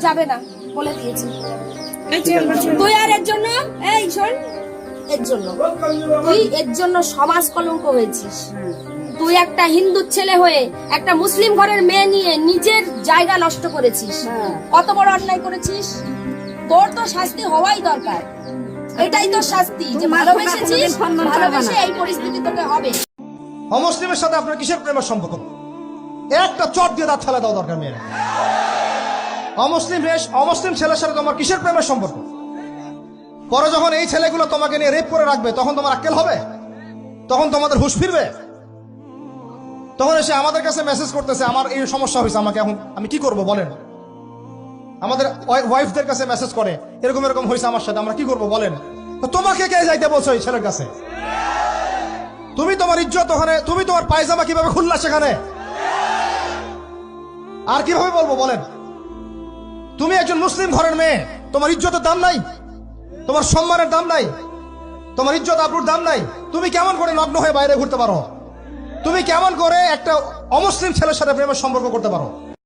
যাবে না, বলে দিয়েছি। তুই আর এর জন্য, এই শোন, এর জন্য তুই এর জন্য সমাজ কলঙ্ক হয়েছিস। তুই একটা হিন্দু ছেলে হয়ে একটা মুসলিম ঘরের মেয়ে নিয়ে নিজের জায়গা নষ্ট করেছিস। কত বড় অন্যায় করেছিস। তোর তো শাস্তি হওয়াই দরকার। এটাই তোর শাস্তি, যে ভালোবেসেছিস, ভালোবেসে এই পরিস্থিতি তোকে হবে। অমুসলিমের সাথে আপনার কিসের প্রেমের সম্পর্ক? একটা চট দিয়ে দাঁত ফেলে দাও দরকার মেয়ে। অমুসলিম ছেলের সাথে তোমার কিসের প্রেমের সম্পর্ক? পরে যখন এই ছেলেগুলো তোমাকে নিয়ে রেপ করে রাখবে, তখন তোমার আক্কেল হবে? তখন তোমাদের হুঁশ ফিরবে? তখন এসে আমাদের কাছে মেসেজ করতেছে, আমার এই সমস্যা হয়েছে, আমাকে এখন আমি কি করব বলেন। আমাদের ওয়াইফদের কাছে মেসেজ করে, এরকম এরকম হয়েছে আমার সাথে, আমরা কি করব বলেন। তো তোমাকে কে যাইতে বলছো এই ছেলের কাছে? তুমি তোমার ইজ্জত ওখানে, তুমি তোমার পায়জামা কিভাবে খুললা সেখানে? আর কিভাবে বলবো বলেন? তুমি একজন মুসলিম ঘরের মেয়ে, তোমার ইজ্জতের দাম নাই, তোমার সম্মানের দাম নাই, তোমার ইজ্জত আবরুর দাম নাই। তুমি কেমন করে নগ্ন হয়ে বাইরে ঘুরতে পারো? তুমি কেমন করে একটা অমুসলিম ছেলের সাথে প্রেমের সম্পর্ক করতে পারো?